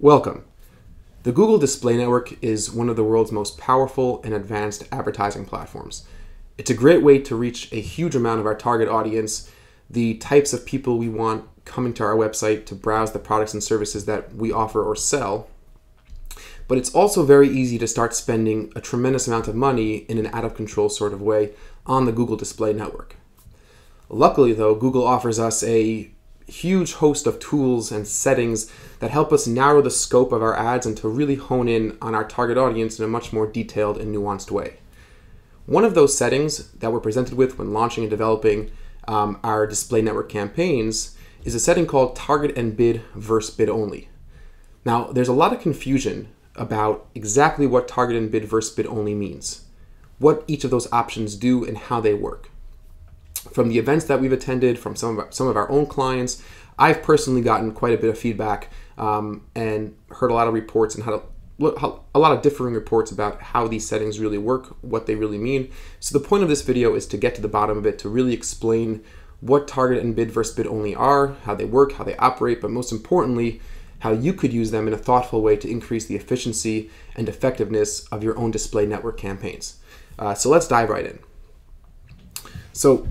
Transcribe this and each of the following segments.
Welcome. The Google Display Network is one of the world's most powerful and advanced advertising platforms. It's a great way to reach a huge amount of our target audience, the types of people we want coming to our website to browse the products and services that we offer or sell. But it's also very easy to start spending a tremendous amount of money in an out-of-control sort of way on the Google Display Network. Luckily, though, Google offers us a huge host of tools and settings that help us narrow the scope of our ads and to really hone in on our target audience in a much more detailed and nuanced way. One of those settings that we're presented with when launching and developing our display network campaigns is a setting called Target and Bid versus Bid Only. Now, there's a lot of confusion about exactly what Target and Bid versus Bid Only means, what each of those options do and how they work. From the events that we've attended, from some of our own clients, I've personally gotten quite a bit of feedback and heard a lot of reports and a lot of differing reports about how these settings really work, what they really mean. So the point of this video is to get to the bottom of it, to really explain what Target and Bid versus Bid Only are, how they work, how they operate, but most importantly, how you could use them in a thoughtful way to increase the efficiency and effectiveness of your own display network campaigns. So let's dive right in. So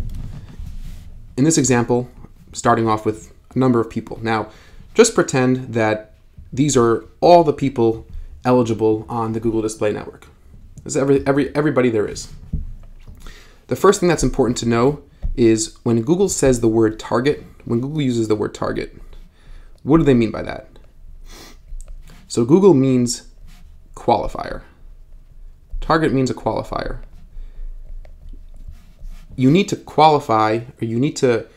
in this example, starting off with a number of people. Now, just pretend that these are all the people eligible on the Google Display Network. This is everybody there is. The first thing that's important to know is when Google says the word target, when Google uses the word target, what do they mean by that? So Google means qualifier. Target means a qualifier. You need to qualify, or you need to,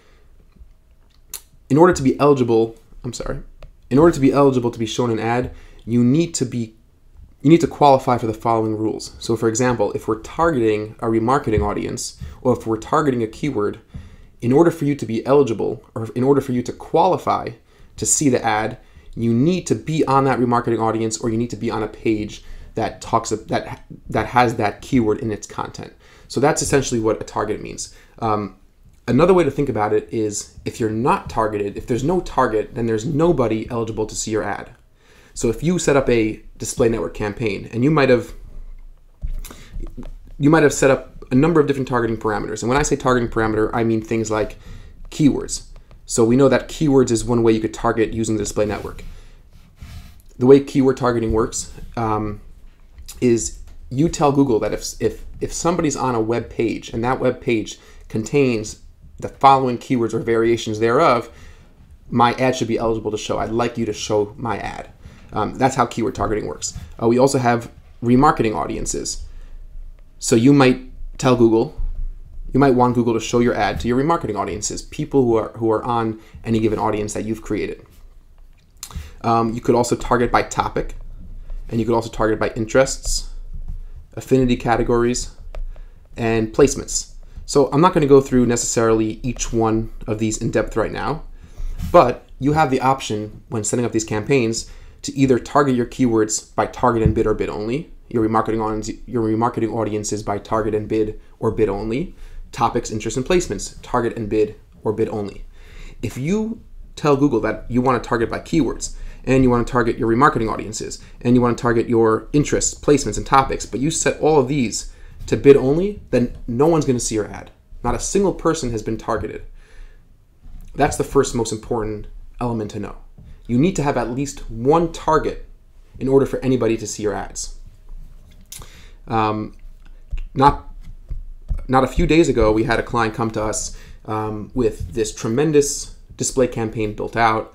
in order to be eligible to be shown an ad, you need to qualify for the following rules. So for example, if we're targeting a remarketing audience, or if we're targeting a keyword, in order for you to be eligible, or in order for you to qualify to see the ad, you need to be on that remarketing audience, or you need to be on a page that that has that keyword in its content. So that's essentially what a target means. Another way to think about it is if you're not targeted, if there's no target, then there's nobody eligible to see your ad. So if you set up a display network campaign and you might have set up a number of different targeting parameters. And when I say targeting parameter, I mean things like keywords. So we know that keywords is one way you could target using the display network. The way keyword targeting works is you tell Google that if somebody's on a web page and that web page contains the following keywords or variations thereof, my ad should be eligible to show. I'd like you to show my ad. That's how keyword targeting works. We also have remarketing audiences. So you might tell Google, you might want Google to show your ad to your remarketing audiences, people who are on any given audience that you've created. You could also target by topic, and you could also target by interests, affinity categories, and placements. So I'm not going to go through necessarily each one of these in depth right now, but you have the option when setting up these campaigns to either target your keywords by target and bid or bid only, your remarketing audiences by target and bid or bid only, topics, interests, and placements, target and bid or bid only. If you tell Google that you want to target by keywords, and you want to target your remarketing audiences, and you want to target your interests, placements, and topics, but you set all of these to bid only, then no one's going to see your ad. Not a single person has been targeted. That's the first most important element to know. You need to have at least one target in order for anybody to see your ads. Not a few days ago, we had a client come to us with this tremendous display campaign built out.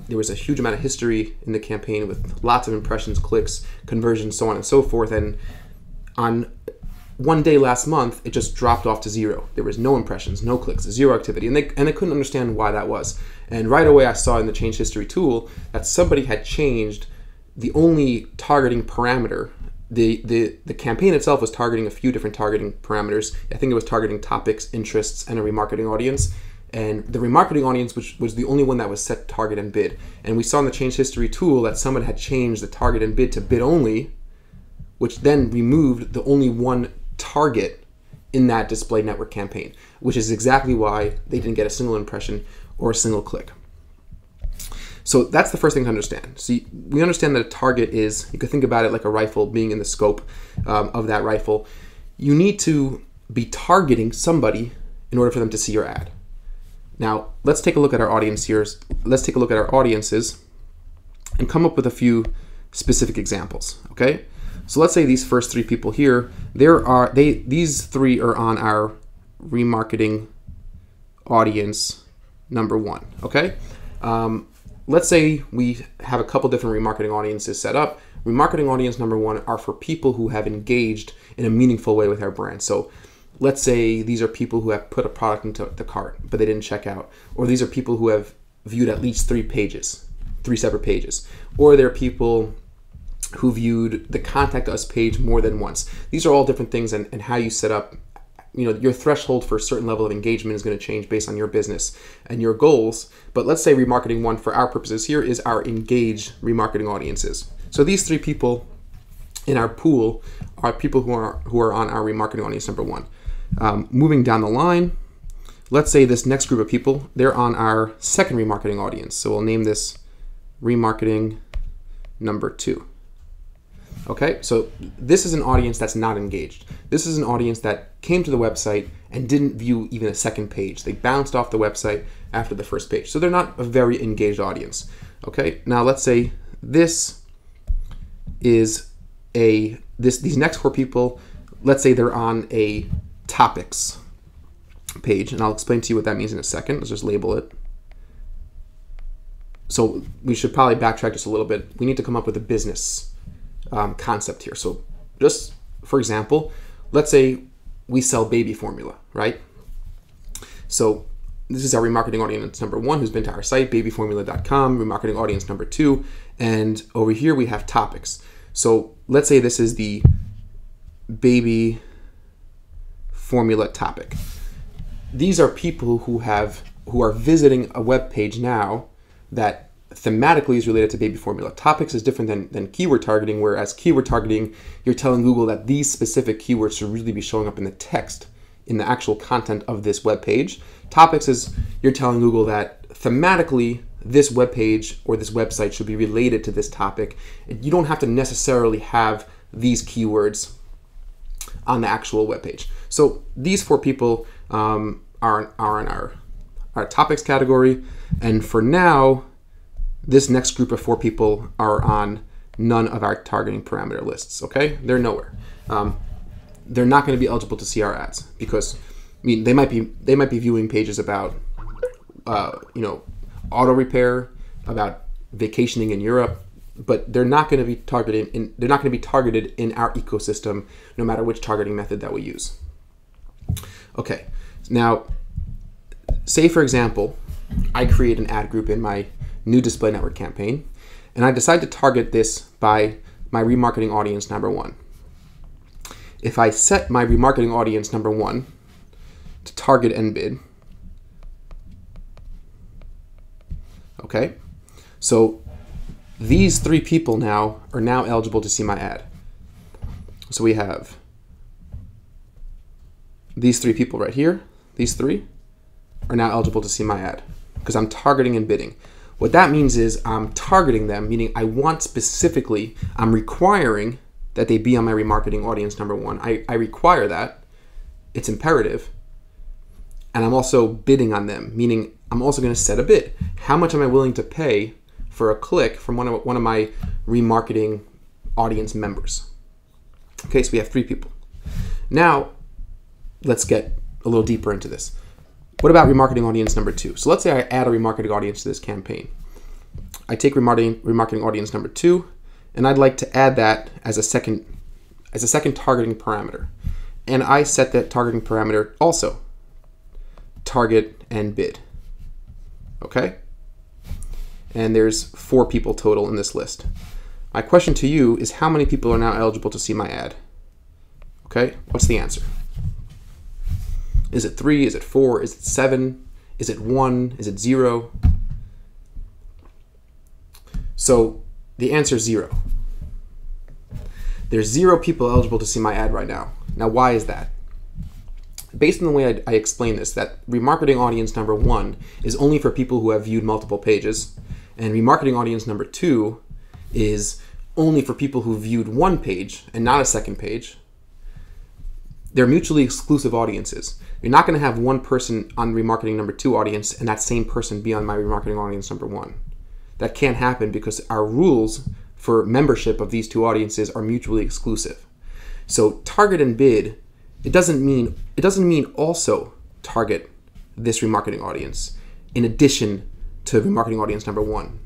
There was a huge amount of history in the campaign with lots of impressions, clicks, conversions, so on and so forth. And on one day last month, it just dropped off to zero. There was no impressions, no clicks, zero activity. And they couldn't understand why that was. And right away, I saw in the change history tool that somebody had changed the only targeting parameter. The campaign itself was targeting a few different targeting parameters. I think it was targeting topics, interests, and a remarketing audience. And the remarketing audience was the only one that was set to target and bid. And we saw in the change history tool that someone had changed the target and bid to bid only, which then removed the only one target in that display network campaign, which is exactly why they didn't get a single impression or a single click. So that's the first thing to understand. So we understand that a target is, you could think about it like a rifle being in the scope of that rifle. You need to be targeting somebody in order for them to see your ad. Now, let's take a look at our audience here. Let's take a look at our audiences and come up with a few specific examples, okay? So let's say these first three people here, these three are on our remarketing audience number 1, okay? Let's say we have a couple different remarketing audiences set up. Remarketing audience number 1 are for people who have engaged in a meaningful way with our brand. So let's say these are people who have put a product into the cart, but they didn't check out. Or these are people who have viewed at least 3 separate pages. Or they're people who viewed the contact us page more than once. These are all different things, and how you set up, your threshold for a certain level of engagement is going to change based on your business and your goals. But let's say remarketing 1 for our purposes here is our engaged remarketing audiences. So these 3 people in our pool are people who are on our remarketing audience number 1. Moving down the line, let's say this next group of people, they're on our second remarketing audience. So we'll name this remarketing number 2. Okay, so this is an audience that's not engaged. This is an audience that came to the website and didn't view even a second page. They bounced off the website after the first page. So they're not a very engaged audience. Okay, now let's say this is these next 4 people, let's say they're on a topics page, and I'll explain to you what that means in a second. Let's just label it. So we should probably backtrack just a little bit. We need to come up with a business concept here. So just for example, let's say we sell baby formula, right? So this is our remarketing audience number 1 who's been to our site, babyformula.com, remarketing audience number 2, and over here we have topics. So let's say this is the baby formula topic. These are people who are visiting a web page now that thematically is related to baby formula. Topics is different than keyword targeting, whereas keyword targeting, you're telling Google that these specific keywords should really be showing up in the text, in the actual content of this web page. Topics is you're telling Google that thematically this web page or this website should be related to this topic. You don't have to necessarily have these keywords on the actual web page. So these 4 people are in our topics category, and for now, this next group of 4 people are on none of our targeting parameter lists, okay? They're nowhere. They're not going to be eligible to see our ads because, they might be viewing pages about, auto repair, about vacationing in Europe, but they're not going to be targeted in our ecosystem, no matter which targeting method that we use. Okay, now, say for example, I create an ad group in my new display network campaign, and I decide to target this by my remarketing audience number 1. If I set my remarketing audience number 1 to target and bid, okay, so these 3 people are now eligible to see my ad. So we have these 3 people right here. These 3 are now eligible to see my ad because I'm targeting and bidding. What that means is I'm targeting them, meaning I'm requiring that they be on my remarketing audience number 1. I require that. It's imperative. And I'm also bidding on them, meaning I'm also going to set a bid. How much am I willing to pay for a click from one of my remarketing audience members? Okay, so we have 3 people. Now, let's get a little deeper into this. What about remarketing audience number 2? So let's say I add a remarketing audience to this campaign. I take remarketing audience number 2, and I'd like to add that as a second targeting parameter. And I set that targeting parameter also, target and bid. Okay? And there's 4 people total in this list. My question to you is how many people are now eligible to see my ad? Okay, what's the answer? Is it 3? Is it 4? Is it 7? Is it 1? Is it 0? So the answer is 0. There's 0 people eligible to see my ad right now. Now, why is that? Based on the way I explain this, that remarketing audience number 1 is only for people who have viewed multiple pages, And remarketing audience number 2 is only for people who viewed one page and not a second page. They're mutually exclusive audiences. You're not going to have one person on remarketing number 2 audience and that same person be on my remarketing audience number 1. That can't happen because our rules for membership of these two audiences are mutually exclusive. So target and bid, it doesn't mean also target this remarketing audience in addition to remarketing audience number 1.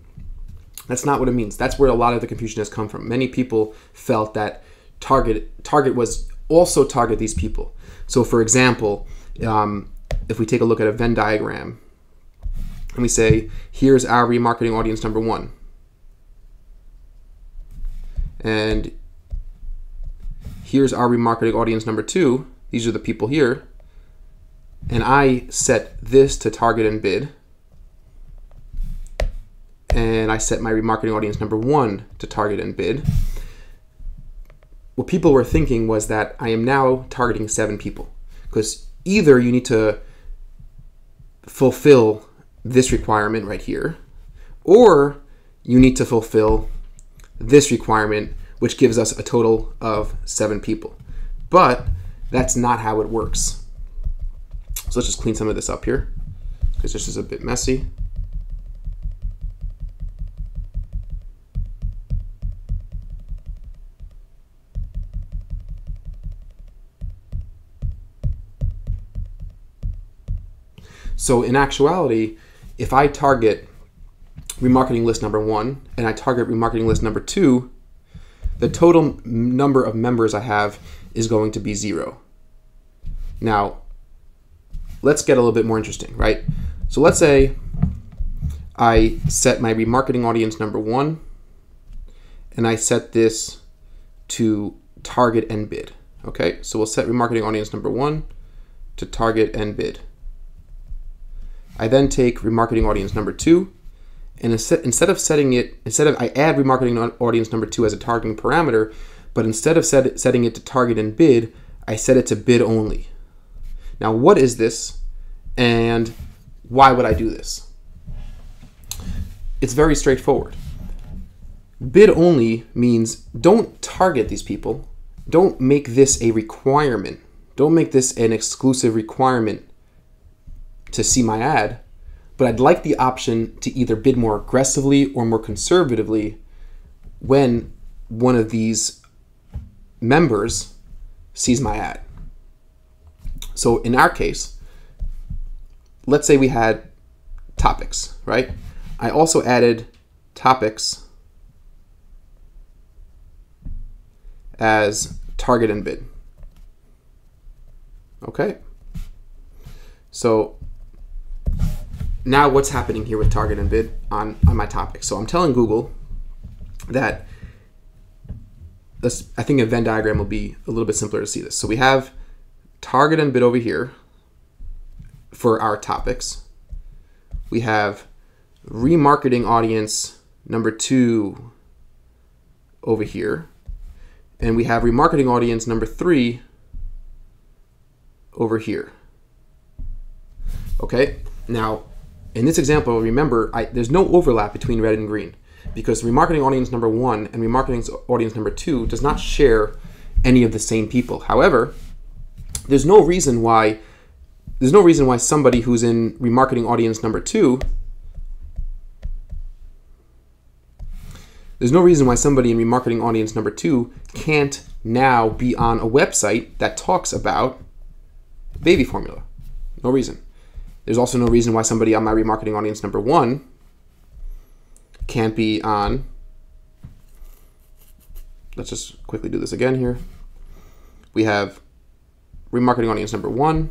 That's not what it means. That's where a lot of the confusion has come from. Many people felt that target was also target these people. So for example, if we take a look at a Venn diagram and we say, here's our remarketing audience number 1. And here's our remarketing audience number 2. These are the people here. And I set this to target and bid. And I set my remarketing audience number 1 to target and bid. What people were thinking was that I am now targeting 7 people, because either you need to fulfill this requirement right here, or you need to fulfill this requirement, which gives us a total of 7 people. But that's not how it works. So let's just clean some of this up here, because this is a bit messy. So in actuality, if I target remarketing list number 1 and I target remarketing list number 2, the total number of members I have is going to be 0. Now, let's get a little bit more interesting, right? So let's say I set my remarketing audience number 1 and I set this to target and bid. Okay, so we'll set remarketing audience number 1 to target and bid. I then take remarketing audience number 2, and instead of I add remarketing audience number 2 as a targeting parameter, but instead of setting it to target and bid, I set it to bid only. Now, what is this, and why would I do this? It's very straightforward. Bid only means don't target these people. Don't make this a requirement. Don't make this an exclusive requirement to see my ad, but I'd like the option to either bid more aggressively or more conservatively when one of these members sees my ad. So in our case, let's say we had topics, right? I also added topics as target and bid. Okay. So now what's happening here with target and bid on my topic? So I'm telling Google that I think a Venn diagram will be a little bit simpler to see this. So we have target and bid over here for our topics. We have remarketing audience number 2 over here. And we have remarketing audience number 3 over here. Okay, now in this example, remember, there's no overlap between red and green, because remarketing audience number 1 and remarketing audience number 2 does not share any of the same people. However, there's no reason why somebody who's in remarketing audience number 2 can't now be on a website that talks about baby formula. No reason. There's also no reason why somebody on my remarketing audience number 1 can't be on, let's just quickly do this again here. We have remarketing audience number 1,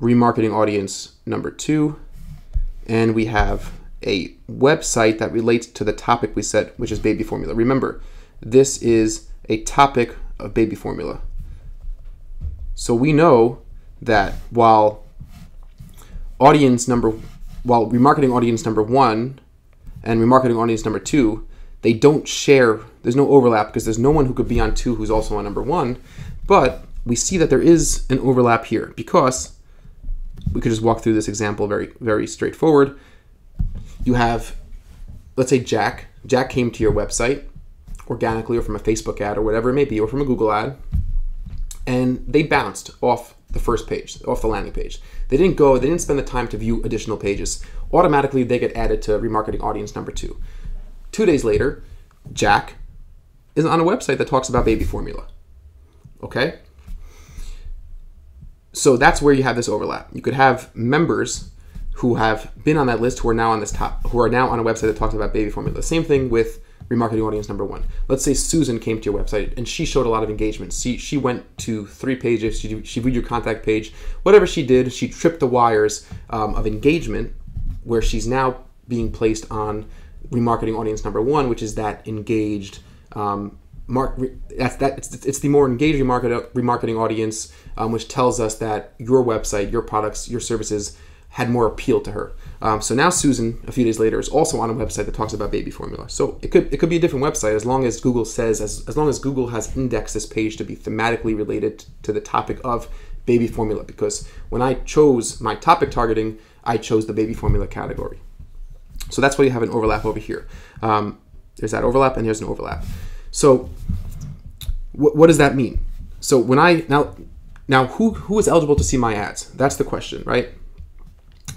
remarketing audience number 2, and we have a website that relates to the topic we set, which is baby formula. Remember, this is a topic of baby formula. So we know that while remarketing audience number 1 and remarketing audience number 2, they don't share, there's no overlap because there's no one who could be on 2 who's also on number 1, but we see that there is an overlap here because we could just walk through this example very, very straightforward. You have, let's say Jack. Jack came to your website organically or from a Facebook ad or whatever it may be, or from a Google ad, and they bounced off the first page, off the landing page. They didn't spend the time to view additional pages. Automatically, they get added to remarketing audience number 2. 2 days later, Jack is on a website that talks about baby formula. Okay? So that's where you have this overlap. You could have members who have been on that list who are now on who are now on a website that talks about baby formula. Same thing with remarketing audience number 1. Let's say Susan came to your website and she showed a lot of engagement. She went to 3 pages, she viewed your contact page. Whatever she did, she tripped the wires of engagement, where she's now being placed on remarketing audience number 1, which is that engaged it's the more engaged remarketing audience, which tells us that your website, your products, your services had more appeal to her. So now Susan, a few days later, is also on a website that talks about baby formula. So it could be a different website, as long as Google says, as long as Google has indexed this page to be thematically related to the topic of baby formula. Because when I chose my topic targeting, I chose the baby formula category. So that's why you have an overlap over here. There's that overlap and there's an overlap. So what does that mean? So when now who is eligible to see my ads? That's the question, right?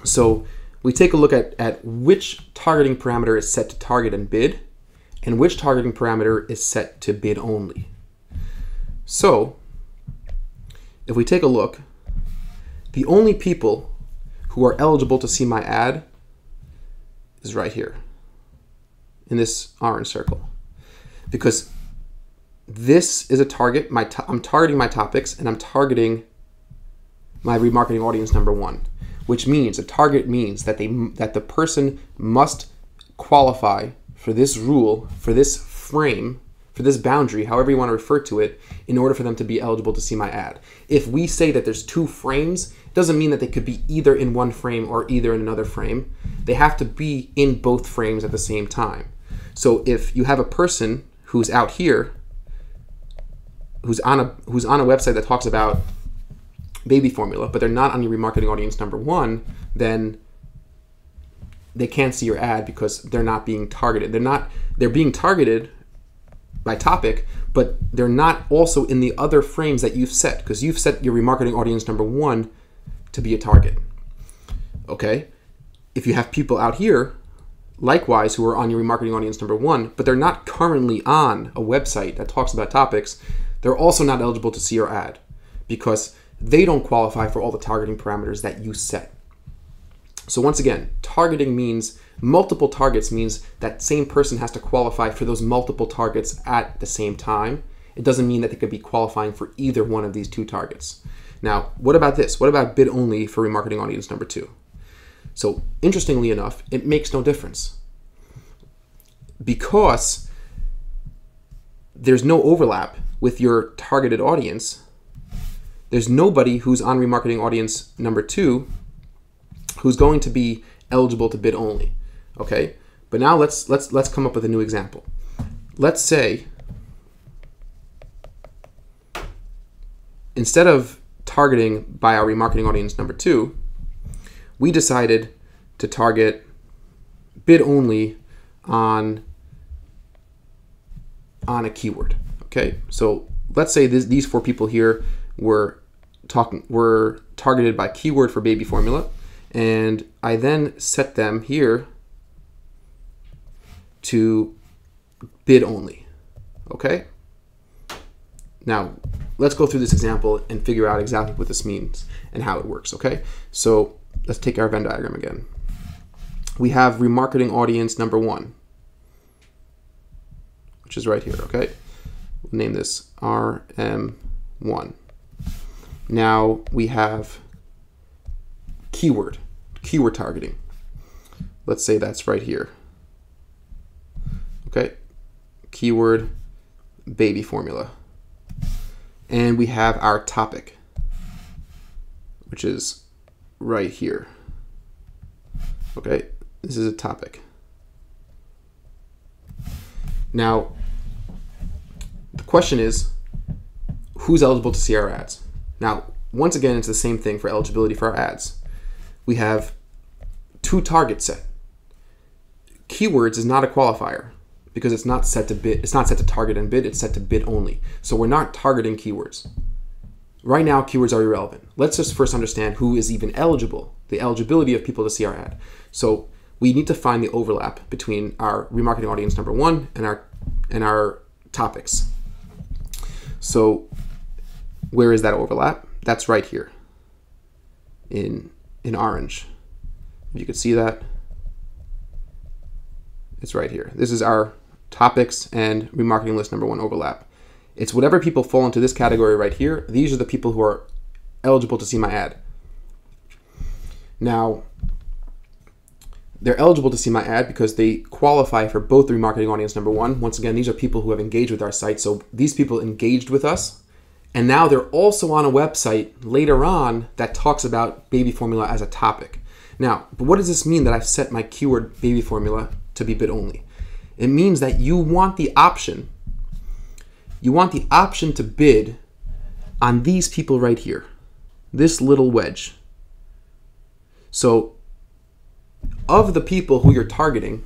So we take a look at which targeting parameter is set to target and bid, and which targeting parameter is set to bid only. So if we take a look, the only people who are eligible to see my ad is right here in this orange circle, because this is a target. I'm targeting my topics, and I'm targeting my remarketing audience number 1, which means a target means that the person must qualify for this rule, for this frame, for this boundary, however you want to refer to it, in order for them to be eligible to see my ad. If we say that there's 2 frames, it doesn't mean that they could be either in one frame or either in another frame. They have to be in both frames at the same time. So if you have a person who's out here, who's on a website that talks about baby formula, but they're not on your remarketing audience number 1, then they can't see your ad because they're not being targeted. They're being targeted by topic, but they're not also in the other frames that you've set, because you've set your remarketing audience number 1 to be a target. Okay? If you have people out here, likewise, who are on your remarketing audience number 1, but they're not currently on a website that talks about topics, they're also not eligible to see your ad because they don't qualify for all the targeting parameters that you set. So once again, targeting means multiple targets, means that same person has to qualify for those multiple targets at the same time. It doesn't mean that they could be qualifying for either one of these 2 targets. Now, what about this? What about bid only for remarketing audience number 2? So interestingly enough, it makes no difference, because there's no overlap with your targeted audience. There's nobody who's on remarketing audience number 2 who's going to be eligible to bid only. Okay? But now let's come up with a new example. Let's say instead of targeting by our remarketing audience number 2, we decided to target bid only on a keyword. Okay? So let's say these 4 people here were targeted by keyword for baby formula, and I then set them here to bid only. Okay? Now, let's go through this example and figure out exactly what this means and how it works, okay? So let's take our Venn diagram again. We have remarketing audience number 1, which is right here, okay? We'll name this RM1. Now we have keyword targeting. Let's say that's right here. Okay, keyword baby formula. And we have our topic, which is right here. Okay, this is a topic. Now, the question is, who's eligible to see our ads? Now, once again, it's the same thing for eligibility for our ads. We have 2 targets set. keywords is not a qualifier because it's not set to bid. It's not set to target and bid. It's set to bid only. So we're not targeting keywords. Right now, keywords are irrelevant. Let's just first understand who is even eligible, the eligibility of people to see our ad. So we need to find the overlap between our remarketing audience number 1 and our topics. So where is that overlap? That's right here in orange. You could see that. It's right here. This is our topics and remarketing list number 1 overlap. It's whatever people fall into this category right here. These are the people who are eligible to see my ad. Now, they're eligible to see my ad because they qualify for both the remarketing audience number 1. Once again, these are people who have engaged with our site. So these people engaged with us, and now they're also on a website later on that talks about baby formula as a topic. Now, but what does this mean that I've set my keyword baby formula to be bid only? It means that you want the option to bid on these people right here, this little wedge. So of the people who you're targeting,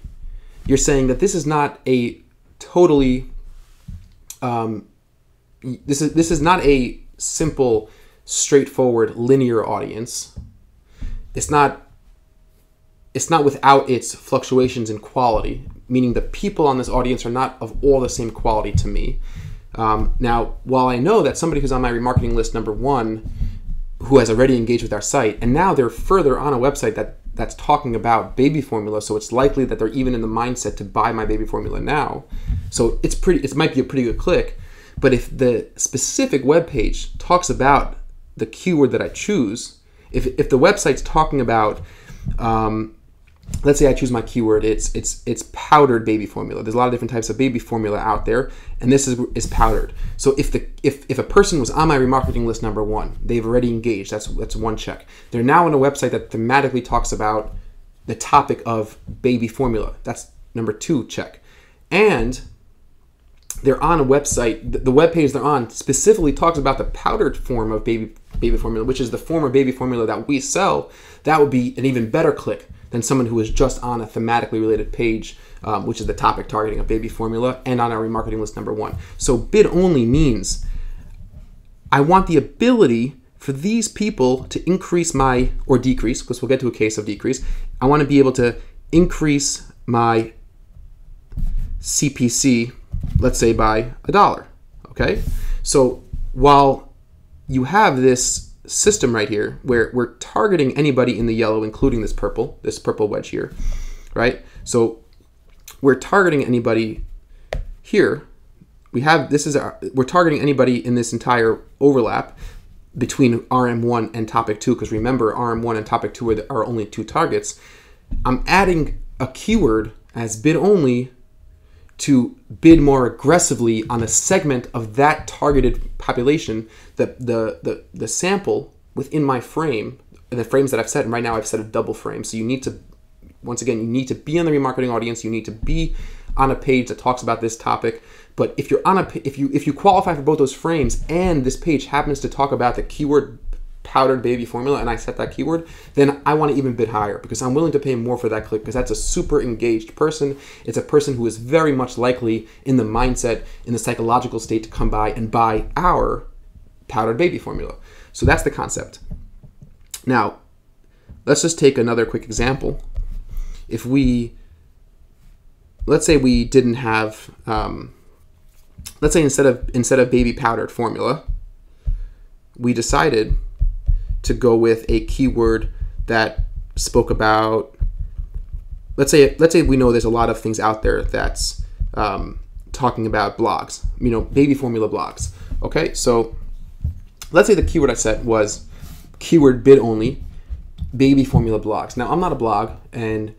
you're saying that this is not a totally, this is not a simple, straightforward, linear audience. It's not without its fluctuations in quality, meaning the people on this audience are not of all the same quality to me. Now, while I know that somebody who's on my remarketing list number 1, who has already engaged with our site, and now they're further on a website that's talking about baby formula, so it's likely that they're even in the mindset to buy my baby formula now. So it might be a pretty good click. But if the specific web page talks about the keyword that I choose, if the website's talking about, let's say I choose my keyword, it's powdered baby formula. There's a lot of different types of baby formula out there, and this is powdered. So if a person was on my remarketing list number 1, they've already engaged. That's 1 check. They're now on a website that thematically talks about the topic of baby formula. That's number 2 check. And they're on a website. The web page they're on specifically talks about the powdered form of baby formula, which is the form of baby formula that we sell. That would be an even better click than someone who is just on a thematically related page, which is the topic targeting of baby formula, and on our remarketing list number 1. So bid only means I want the ability for these people to increase or decrease, because we'll get to a case of decrease. I want to be able to increase my CPC, let's say by $1, okay? So while you have this system right here where we're targeting anybody in the yellow, including this purple wedge here, right? So we're targeting anybody here. We're targeting anybody in this entire overlap between RM1 and topic 2, because remember, RM1 and topic 2 are our only 2 targets. I'm adding a keyword as bid only to bid more aggressively on a segment of that targeted population, the sample within my frame, and the frames that I've set, and right now I've set a double frame. So you need to, once again, you need to be on the remarketing audience, you need to be on a page that talks about this topic. But if you're on if you qualify for both those frames and this page happens to talk about the keyword powdered baby formula and I set that keyword, then I want to even bid higher because I'm willing to pay more for that click because that's a super engaged person. It's a person who is very much likely in the mindset, in the psychological state to come by and buy our powdered baby formula. So that's the concept. Now, let's just take another quick example. If let's say we didn't have, let's say instead of baby powdered formula, we decided to go with a keyword that spoke about, let's say we know there's a lot of things out there that's talking about blogs, baby formula blogs. Okay, so let's say the keyword I set was keyword bid only, baby formula blogs. Now I'm not a blog, and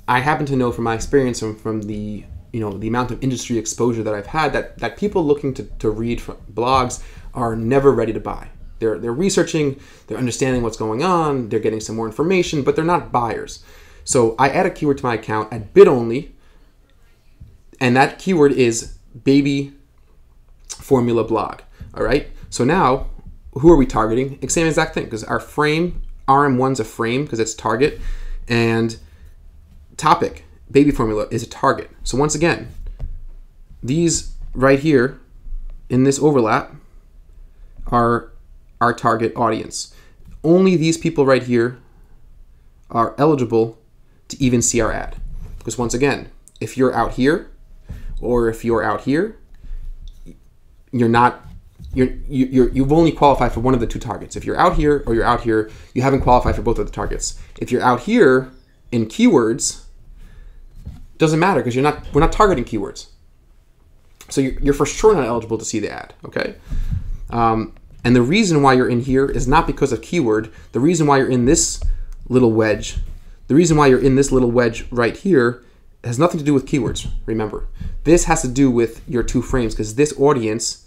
I happen to know from my experience from the the amount of industry exposure that I've had that people looking to read from blogs are never ready to buy. They're researching, they're understanding what's going on, they're getting some more information, but they're not buyers. So I add a keyword to my account at bid only, and that keyword is baby formula blog. All right. So now, who are we targeting? It's the same exact thing because our frame, RM1's a frame because it's target, and topic baby formula is a target. So once again, these right here in this overlap are our target audience. Only these people right here are eligible to even see our ad. Because once again, if you're out here or if you're out here, you've only qualified for one of the two targets. If you're out here or you're out here, you haven't qualified for both of the targets. If you're out here in keywords, doesn't matter because we're not targeting keywords. So you're for sure not eligible to see the ad, okay? And the reason why you're in here is not because of keyword. The reason why you're in this little wedge, right here has nothing to do with keywords, remember. This has to do with your two frames because this audience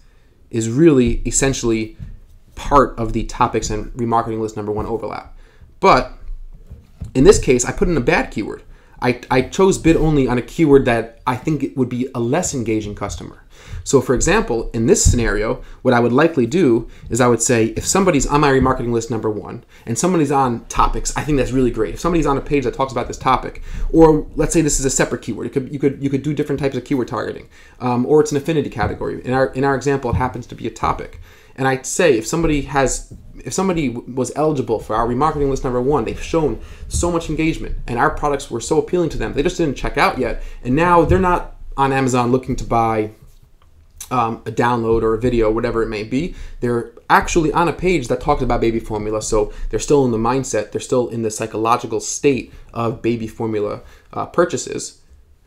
is really essentially part of the topics and remarketing list number 1 overlap. But in this case, I put in a bad keyword. I chose bid only on a keyword that I think it would be a less engaging customer. So for example, in this scenario, what I would likely do is I would say, if somebody's on my remarketing list number 1 and somebody's on topics, I think that's really great. If somebody's on a page that talks about this topic, or let's say this is a separate keyword, you could do different types of keyword targeting, or it's an affinity category. In our example, it happens to be a topic. And I'd say if somebody was eligible for our remarketing list number 1, they've shown so much engagement and our products were so appealing to them, they just didn't check out yet. And now they're not on Amazon looking to buy a download or a video, whatever it may be. They're actually on a page that talks about baby formula. So they're still in the mindset, they're still in the psychological state of baby formula purchases.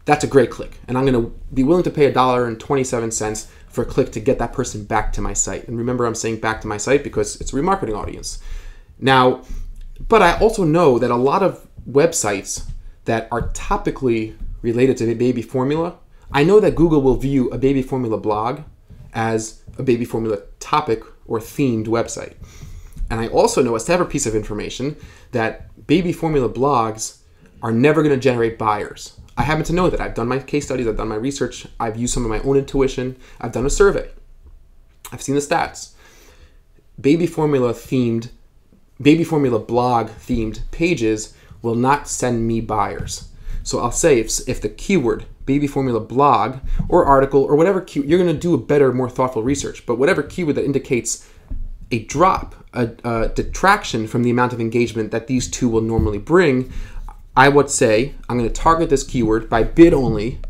That's a great click. And I'm going to be willing to pay $1.27 for a click to get that person back to my site. And remember, I'm saying back to my site because it's a remarketing audience. Now, but I also know that a lot of websites that are topically related to baby formula, I know that Google will view a baby formula blog as a baby formula topic or themed website. And I also know a separate piece of information that baby formula blogs are never going to generate buyers. I happen to know that. I've done my case studies, I've done my research, I've used some of my own intuition, I've done a survey, I've seen the stats. Baby formula blog themed pages will not send me buyers. So I'll say if the keyword baby formula blog or article or whatever keyword, you're going to do a better, more thoughtful research, but whatever keyword that indicates a drop, a detraction from the amount of engagement that these two will normally bring, I would say I'm going to target this keyword by bid only.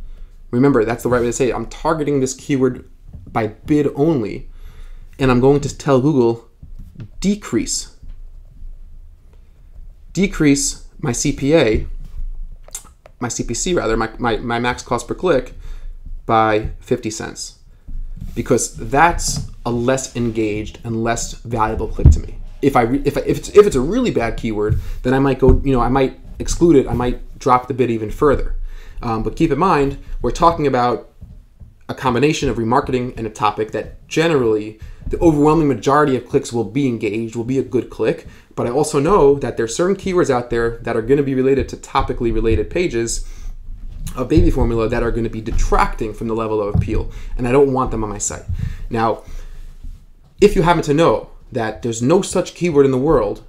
Remember, that's the right way to say it. I'm targeting this keyword by bid only, and I'm going to tell Google decrease my CPA, my CPC rather, my max cost per click by 50 cents, because that's a less engaged and less valuable click to me. If it's a really bad keyword, then I might go, I might exclude it, I might drop the bid even further. But keep in mind, we're talking about a combination of remarketing and a topic that generally the overwhelming majority of clicks will be engaged, will be a good click. But I also know that there's certain keywords out there that are going to be related to topically related pages of baby formula that are going to be detracting from the level of appeal, and I don't want them on my site. Now, if you happen to know that there's no such keyword in the world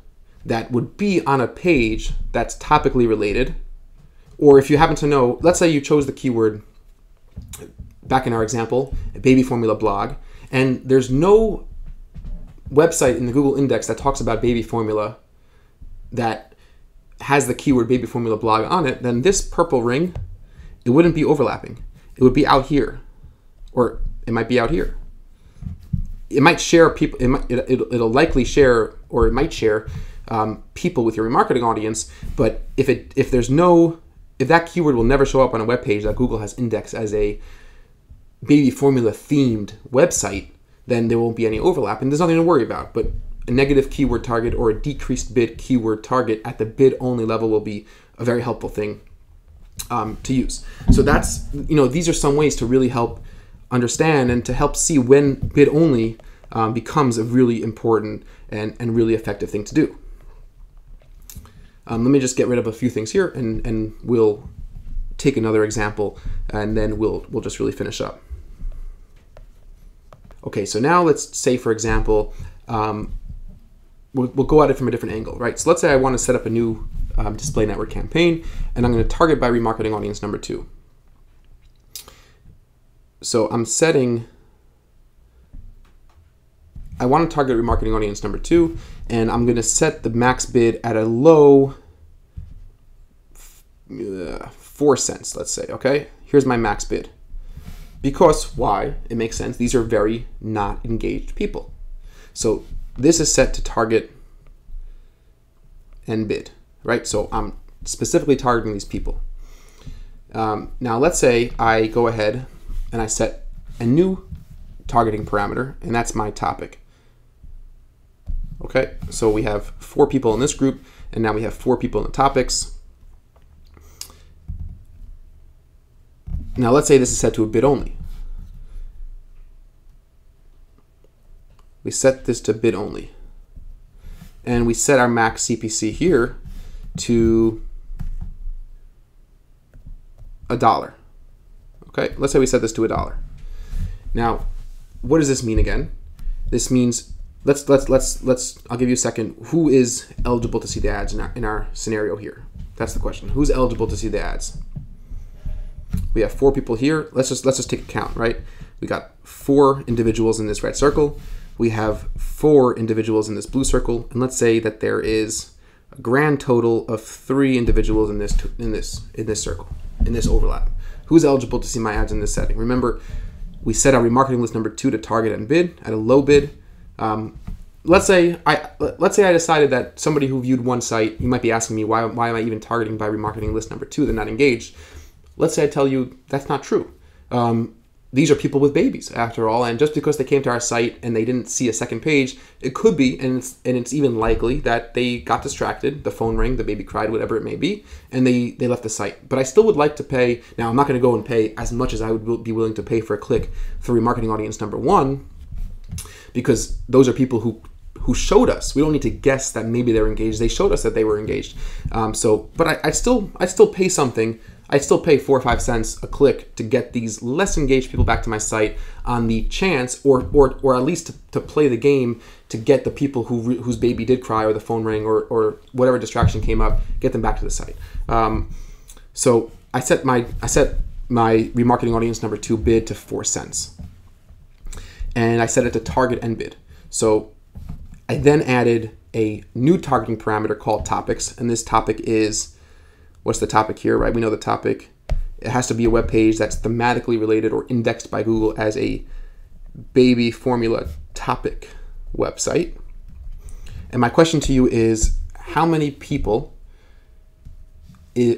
that would be on a page that's topically related, or if you happen to know, let's say you chose the keyword, back in our example, a baby formula blog, and there's no website in the Google index that talks about baby formula that has the keyword baby formula blog on it, then this purple ring, it wouldn't be overlapping. It would be out here, or it might be out here. It might share people, it'll likely share, or it might share people with your remarketing audience, but if that keyword will never show up on a web page that Google has indexed as a baby formula themed website, then there won't be any overlap, and there's nothing to worry about. But a negative keyword target or a decreased bid keyword target at the bid only level will be a very helpful thing to use. So that's, these are some ways to really help understand and to help see when bid only becomes a really important and really effective thing to do. Let me just get rid of a few things here, and we'll take another example, and then we'll just really finish up. Okay, so now let's say, for example, we'll go at it from a different angle, right? So let's say I want to set up a new display network campaign, and I'm going to target by remarketing audience number 2. So I'm setting, I want to target remarketing audience number 2, and I'm going to set the max bid at a low 4 cents, let's say, okay? Here's my max bid. Because why? It makes sense. These are very not engaged people. So this is set to target and bid, right? So I'm specifically targeting these people. Now let's say I go ahead and I set a new targeting parameter, and that's my topic. Okay, so we have 4 people in this group, and now we have 4 people in the topics. Now let's say this is set to a bid only. We set this to bid only. And we set our max CPC here to $1. Okay, let's say we set this to $1. Now, what does this mean again? This means, I'll give you a second. Who is eligible to see the ads in our scenario here? That's the question. Who's eligible to see the ads? We have 4 people here. Let's just take a count, right? We got 4 individuals in this red circle. We have 4 individuals in this blue circle, and let's say that there is a grand total of 3 individuals in this circle, in this overlap. Who's eligible to see my ads in this setting? Remember, we set our remarketing list number 2 to target and bid at a low bid. Let's say I decided that somebody who viewed one site, you might be asking me, why am I even targeting by remarketing list number 2? They're not engaged. Let's say I tell you that's not true. These are people with babies, after all, and just because they came to our site and they didn't see a second page, it could be, and it's even likely that they got distracted, the phone rang, the baby cried, whatever it may be, and they left the site. But I still would like to pay. Now, I'm not going to go and pay as much as I would be willing to pay for a click for remarketing audience number 1, because those are people who showed us. We don't need to guess that maybe they're engaged. They showed us that they were engaged. But I still pay something. I still pay 4 or 5 cents a click to get these less engaged people back to my site on the chance, or at least to play the game, to get the people whose baby did cry or the phone rang or whatever distraction came up, get them back to the site. So I set my remarketing audience number 2 bid to 4 cents, and I set it to target and bid. So I then added a new targeting parameter called topics, and this topic is, what's the topic here, right? We know the topic. It has to be a web page that's thematically related or indexed by Google as a baby formula topic website. And my question to you is, how many people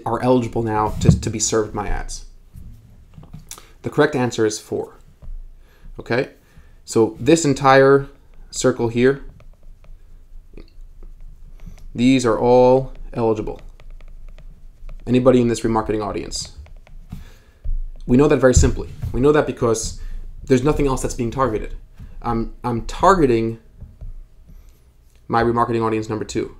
are eligible now to be served my ads? The correct answer is 4. Okay? So this entire circle here, these are all eligible. Anybody in this remarketing audience. We know that very simply. We know that because there's nothing else that's being targeted. I'm targeting my remarketing audience number 2,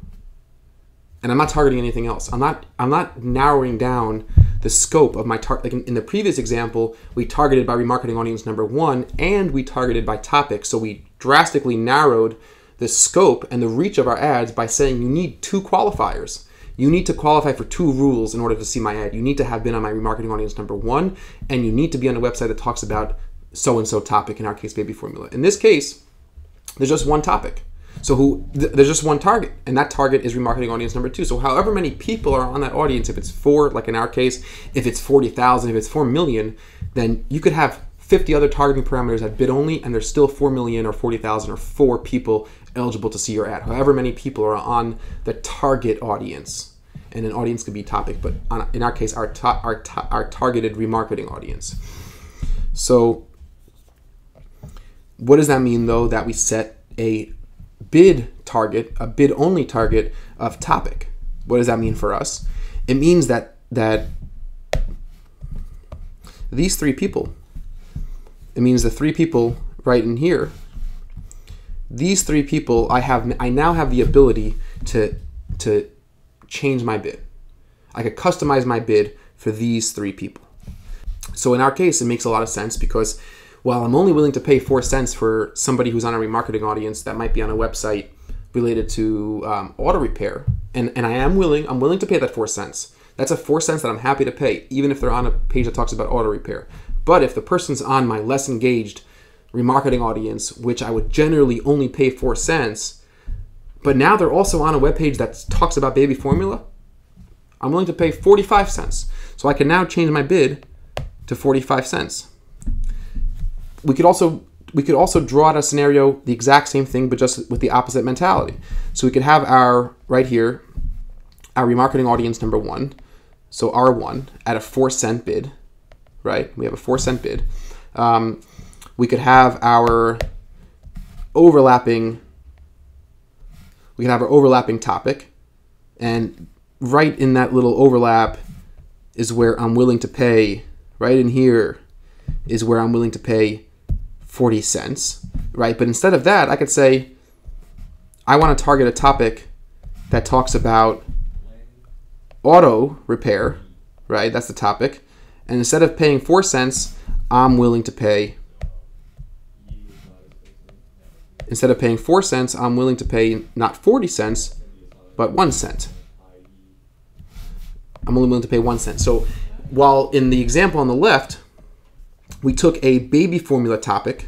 and I'm not targeting anything else. I'm not narrowing down the scope of my target. Like in the previous example, we targeted by remarketing audience number 1, and we targeted by topic. So we drastically narrowed the scope and the reach of our ads by saying you need 2 qualifiers. You need to qualify for 2 rules in order to see my ad. You need to have been on my remarketing audience number 1, and you need to be on a website that talks about so-and-so topic, in our case, baby formula. In this case, there's just one topic. So there's just one target, and that target is remarketing audience number 2. So however many people are on that audience, if it's 4, like in our case, if it's 40,000, if it's 4 million, then you could have 50 other targeting parameters at bid only, and there's still 4 million or 40,000 or 4 people eligible to see your ad. However many people are on the target audience, and an audience could be topic, but in our case, our targeted remarketing audience. So what does that mean, though, that we set a bid target, a bid only target of topic? What does that mean for us? It means that these 3 people, it means the 3 people right in here, these 3 people, I now have the ability to change my bid. I could customize my bid for these 3 people. So in our case, it makes a lot of sense, because while I'm only willing to pay 4 cents for somebody who's on a remarketing audience that might be on a website related to auto repair, and I'm willing to pay that 4 cents. That's a 4 cents that I'm happy to pay, even if they're on a page that talks about auto repair. But if the person's on my less engaged remarketing audience, which I would generally only pay 4 cents, but now they're also on a webpage that talks about baby formula, I'm willing to pay 45 cents. So I can now change my bid to 45 cents. We could also draw out a scenario, the exact same thing, but just with the opposite mentality. So we could have right here, our remarketing audience number 1, so R1 at a 4 cent bid, right? We have a 4 cent bid. We could have our overlapping topic, and right in that little overlap is where I'm willing to pay, right in here is where I'm willing to pay 40 cents, right? But instead of that, I could say, I want to target a topic that talks about auto repair, right? That's the topic. And instead of paying 4 cents, I'm willing to pay, instead of paying 4 cents, I'm willing to pay not 40 cents, but 1 cent. I'm only willing to pay 1 cent. So while in the example on the left, we took a baby formula topic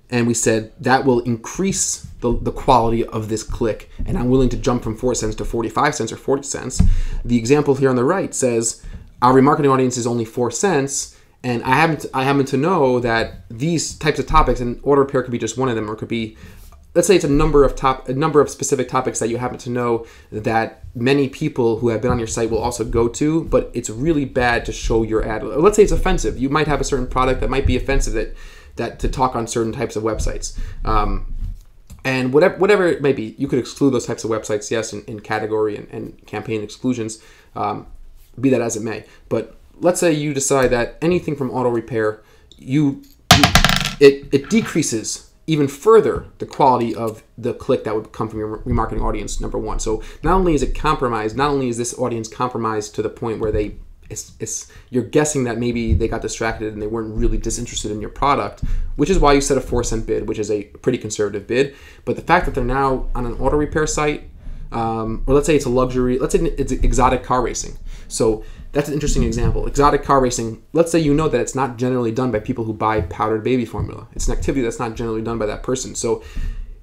and we said that will increase the quality of this click, and I'm willing to jump from 4 cents to 45 cents or 40 cents. The example here on the right says our remarketing audience is only 4 cents, and I happen to know that these types of topics, and auto repair could be just one of them, or it could be, let's say it's a number of specific topics that you happen to know that many people who have been on your site will also go to, but it's really bad to show your ad. Let's say it's offensive. You might have a certain product that might be offensive that to talk on certain types of websites. And whatever it may be, you could exclude those types of websites, yes, in category and campaign exclusions, be that as it may. But let's say you decide that anything from auto repair, it decreases even further the quality of the click that would come from your remarketing audience number 1. So not only is it compromised, not only is this audience compromised to the point where you're guessing that maybe they got distracted and they weren't really disinterested in your product, which is why you set a 4 cent bid, which is a pretty conservative bid. But the fact that they're now on an auto repair site, or let's say it's a luxury, let's say it's exotic car racing. So that's an interesting example. Exotic car racing, let's say you know that it's not generally done by people who buy powdered baby formula. It's an activity that's not generally done by that person. So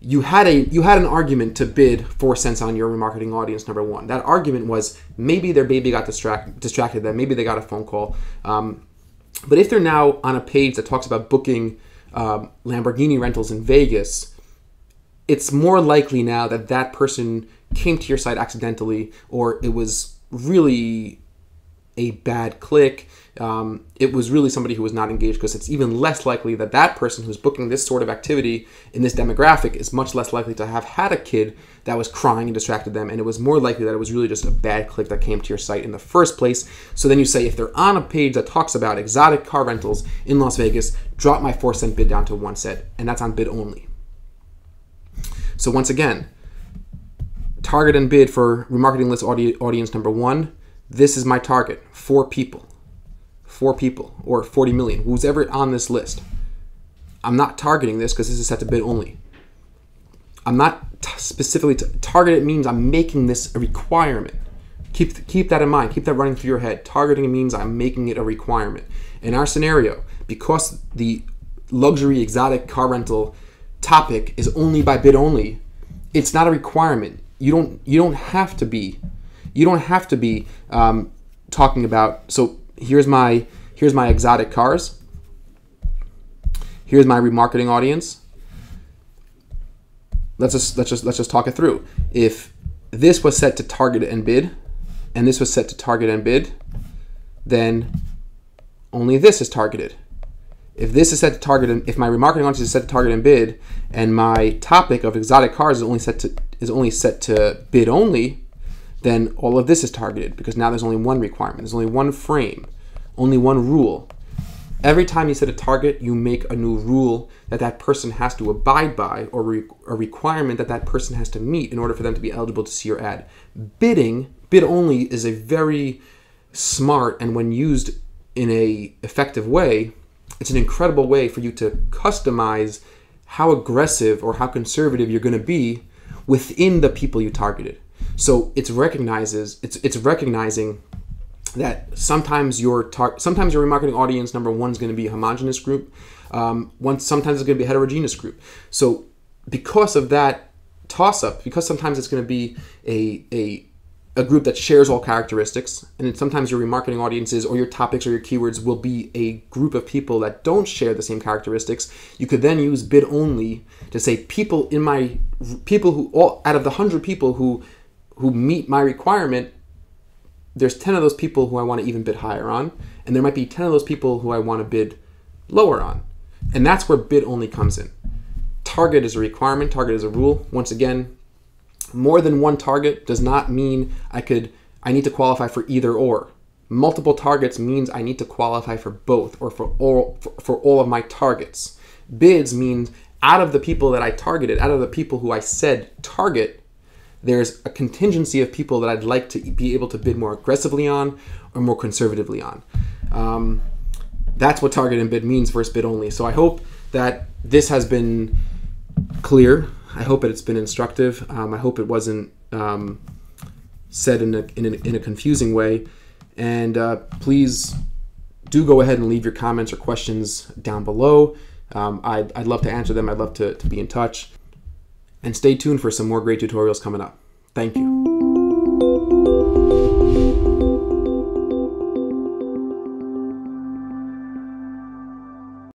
you had an argument to bid 4 cents on your remarketing audience number 1. That argument was maybe their baby got distracted them, maybe they got a phone call. But if they're now on a page that talks about booking Lamborghini rentals in Vegas, it's more likely now that that person came to your site accidentally, or it was really a bad click. It was really somebody who was not engaged, because it's even less likely that that person who's booking this sort of activity in this demographic is much less likely to have had a kid that was crying and distracted them, and it was more likely that it was really just a bad click that came to your site in the first place. So then you say, if they're on a page that talks about exotic car rentals in Las Vegas, drop my 4 cent bid down to 1 cent, and that's on bid only. So once again, target and bid for remarketing list audience number 1. This is my target, 4 people, or 40 million, who's ever on this list. I'm not targeting this because this is set to bid only. I'm not specifically targeted means I'm making this a requirement. Keep that in mind. Keep that running through your head. Targeting means I'm making it a requirement. In our scenario, because the luxury exotic car rental topic is only by bid only, it's not a requirement. You don't have to be talking about. So here's my exotic cars. Here's my remarketing audience. Let's just talk it through. If this was set to target and bid, and this was set to target and bid, then only this is targeted. If this is set to target, and if my remarketing audience is set to target and bid, and my topic of exotic cars is only set to bid only, then all of this is targeted, because now there's only one requirement. There's only one frame, only one rule. Every time you set a target, you make a new rule that person has to abide by, or a requirement that person has to meet in order for them to be eligible to see your ad. Bid only is a very smart, and when used in a effective way, it's an incredible way for you to customize how aggressive or how conservative you're going to be within the people you targeted. So it's recognizing that sometimes your remarketing audience number one is going to be a homogeneous group. Sometimes it's going to be a heterogeneous group. So because of that toss-up, because sometimes it's going to be a group that shares all characteristics, and then sometimes your remarketing audiences or your topics or your keywords will be a group of people that don't share the same characteristics, you could then use bid only to say people who all out of the 100 people who meet my requirement, there's 10 of those people who I want to even bid higher on, and there might be 10 of those people who I want to bid lower on. And that's where bid only comes in. Target is a requirement, target is a rule. Once again, more than one target does not mean I need to qualify for either or. Multiple targets means I need to qualify for both or for all of my targets. Bids means out of the people that I targeted, out of the people who I said target, there's a contingency of people that I'd like to be able to bid more aggressively on or more conservatively on. That's what target and bid means versus bid only. So I hope that this has been clear. I hope that it's been instructive. I hope it wasn't said in a confusing way. And please do go ahead and leave your comments or questions down below. I'd love to answer them. I'd love to be in touch. And stay tuned for some more great tutorials coming up. Thank you.